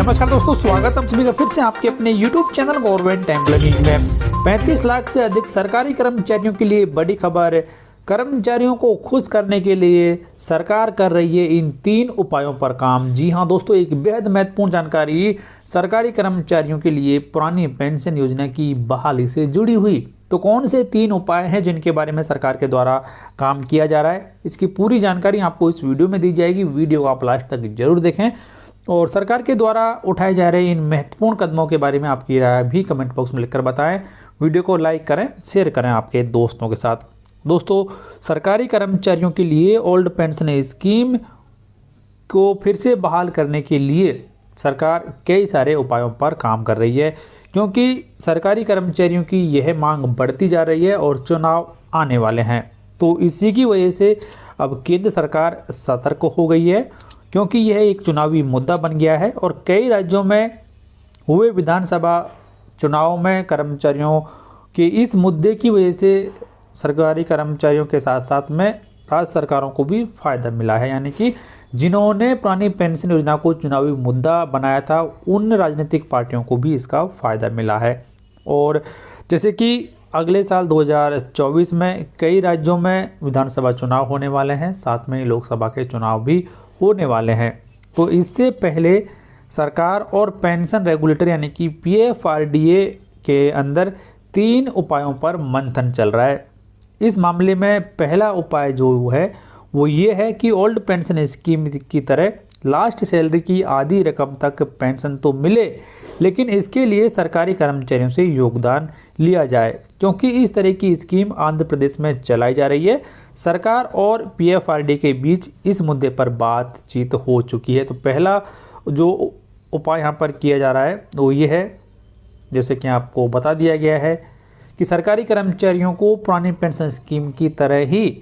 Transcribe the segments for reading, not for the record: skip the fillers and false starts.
नमस्कार दोस्तों, स्वागत है आप सभी का फिर से आपके अपने YouTube चैनल गवर्नमेंट एम्प्लॉयमेंट में। 35 लाख से अधिक सरकारी कर्मचारियों के लिए बड़ी खबर। कर्मचारियों को खुश करने के लिए सरकार कर रही है इन 3 उपायों पर काम। जी हां दोस्तों, एक बेहद महत्वपूर्ण जानकारी सरकारी कर्मचारियों के लिए पुरानी पेंशन योजना की बहाली से जुड़ी हुई। तो कौन से 3 उपाय हैं जिनके बारे में सरकार के द्वारा काम किया जा रहा है, इसकी पूरी जानकारी आपको इस वीडियो में दी जाएगी। वीडियो को आप लास्ट तक जरूर देखें और सरकार के द्वारा उठाए जा रहे इन महत्वपूर्ण कदमों के बारे में आपकी राय भी कमेंट बॉक्स में लिखकर बताएं। वीडियो को लाइक करें, शेयर करें आपके दोस्तों के साथ। दोस्तों, सरकारी कर्मचारियों के लिए ओल्ड पेंशन स्कीम को फिर से बहाल करने के लिए सरकार कई सारे उपायों पर काम कर रही है, क्योंकि सरकारी कर्मचारियों की यह मांग बढ़ती जा रही है और चुनाव आने वाले हैं। तो इसी की वजह से अब केंद्र सरकार सतर्क हो गई है, क्योंकि यह एक चुनावी मुद्दा बन गया है और कई राज्यों में हुए विधानसभा चुनाव में कर्मचारियों के इस मुद्दे की वजह से सरकारी कर्मचारियों के साथ साथ में राज्य सरकारों को भी फायदा मिला है। यानी कि जिन्होंने पुरानी पेंशन योजना को चुनावी मुद्दा बनाया था, उन राजनीतिक पार्टियों को भी इसका फ़ायदा मिला है। और जैसे कि अगले साल 2024 में कई राज्यों में विधानसभा चुनाव होने वाले हैं, साथ में लोकसभा के चुनाव भी होने वाले हैं। तो इससे पहले सरकार और पेंशन रेगुलेटर यानी कि PFRDA के अंदर 3 उपायों पर मंथन चल रहा है। इस मामले में पहला उपाय जो है वो ये है कि ओल्ड पेंशन स्कीम की तरह लास्ट सैलरी की आधी रकम तक पेंशन तो मिले, लेकिन इसके लिए सरकारी कर्मचारियों से योगदान लिया जाए, क्योंकि इस तरह की स्कीम आंध्र प्रदेश में चलाई जा रही है। सरकार और PFRDA के बीच इस मुद्दे पर बातचीत हो चुकी है। तो पहला जो उपाय यहाँ पर किया जा रहा है वो ये है, जैसे कि आपको बता दिया गया है कि सरकारी कर्मचारियों को पुरानी पेंशन स्कीम की तरह ही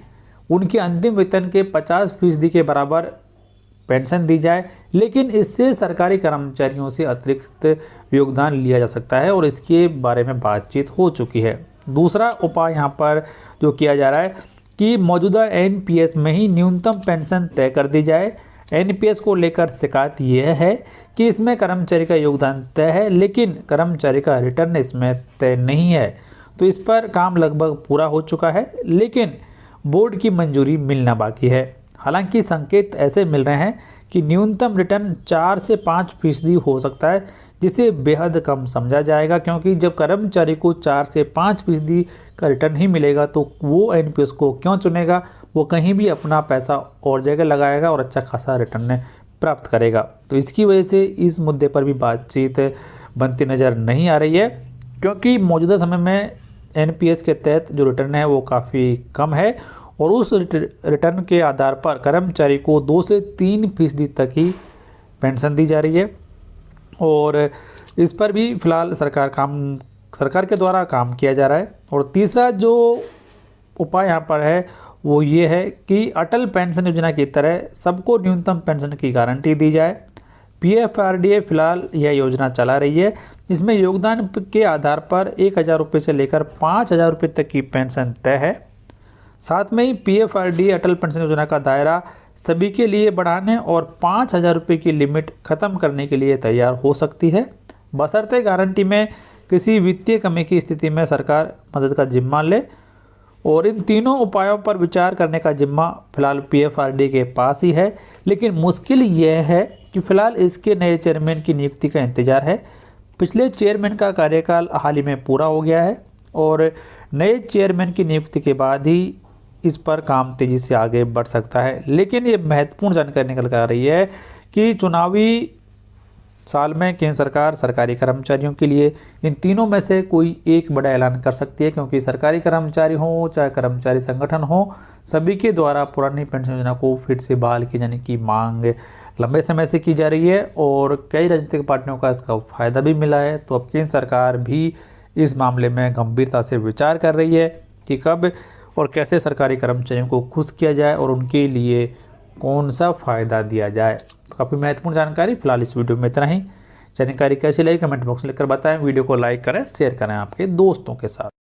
उनके अंतिम वेतन के 50% के बराबर पेंशन दी जाए, लेकिन इससे सरकारी कर्मचारियों से अतिरिक्त योगदान लिया जा सकता है और इसके बारे में बातचीत हो चुकी है। दूसरा उपाय यहाँ पर जो किया जा रहा है कि मौजूदा NPS में ही न्यूनतम पेंशन तय कर दी जाए। NPS को लेकर शिकायत यह है कि इसमें कर्मचारी का योगदान तय है, लेकिन कर्मचारी का रिटर्न इसमें तय नहीं है। तो इस पर काम लगभग पूरा हो चुका है, लेकिन बोर्ड की मंजूरी मिलना बाकी है। हालांकि संकेत ऐसे मिल रहे हैं कि न्यूनतम रिटर्न 4 से 5% हो सकता है, जिसे बेहद कम समझा जाएगा, क्योंकि जब कर्मचारी को 4 से 5% का रिटर्न ही मिलेगा तो वो NPS को क्यों चुनेगा। वो कहीं भी अपना पैसा और जगह लगाएगा और अच्छा खासा रिटर्न प्राप्त करेगा। तो इसकी वजह से इस मुद्दे पर भी बातचीत बनती नज़र नहीं आ रही है, क्योंकि मौजूदा समय में NPS के तहत जो रिटर्न है वो काफ़ी कम है और उस रिटर्न के आधार पर कर्मचारी को 2 से 3% तक ही पेंशन दी जा रही है। और इस पर भी फिलहाल सरकार के द्वारा काम किया जा रहा है। और तीसरा जो उपाय यहाँ पर है वो ये है कि अटल पेंशन योजना की तरह सबको न्यूनतम पेंशन की गारंटी दी जाए। PFRDA फिलहाल यह योजना चला रही है, जिसमें योगदान के आधार पर 1,000 रुपये से लेकर 5,000 रुपये तक की पेंशन तय है। साथ में ही PFRDA अटल पेंशन योजना का दायरा सभी के लिए बढ़ाने और 5,000 रुपये की लिमिट खत्म करने के लिए तैयार हो सकती है, बशर्ते गारंटी में किसी वित्तीय कमी की स्थिति में सरकार मदद का जिम्मा ले। और इन तीनों उपायों पर विचार करने का जिम्मा फिलहाल PFRDA के पास ही है, लेकिन मुश्किल यह है कि फिलहाल इसके नए चेयरमैन की नियुक्ति का इंतजार है। पिछले चेयरमैन का कार्यकाल हाल ही में पूरा हो गया है और नए चेयरमैन की नियुक्ति के बाद ही इस पर काम तेज़ी से आगे बढ़ सकता है। लेकिन ये महत्वपूर्ण जानकारी निकल कर आ रही है कि चुनावी साल में केंद्र सरकार सरकारी कर्मचारियों के लिए इन तीनों में से कोई एक बड़ा ऐलान कर सकती है, क्योंकि सरकारी कर्मचारी हो चाहे कर्मचारी संगठन हो, सभी के द्वारा पुरानी पेंशन योजना को फिर से बहाल किए जाने की मांग लंबे समय से की जा रही है और कई राजनीतिक पार्टियों का इसका फ़ायदा भी मिला है। तो अब केंद्र सरकार भी इस मामले में गंभीरता से विचार कर रही है कि कब और कैसे सरकारी कर्मचारियों को खुश किया जाए और उनके लिए कौन सा फ़ायदा दिया जाए। तो काफ़ी महत्वपूर्ण जानकारी। फिलहाल इस वीडियो में इतना ही। जानकारी कैसी लगी कमेंट बॉक्स में लिखकर बताएं। वीडियो को लाइक करें, शेयर करें आपके दोस्तों के साथ।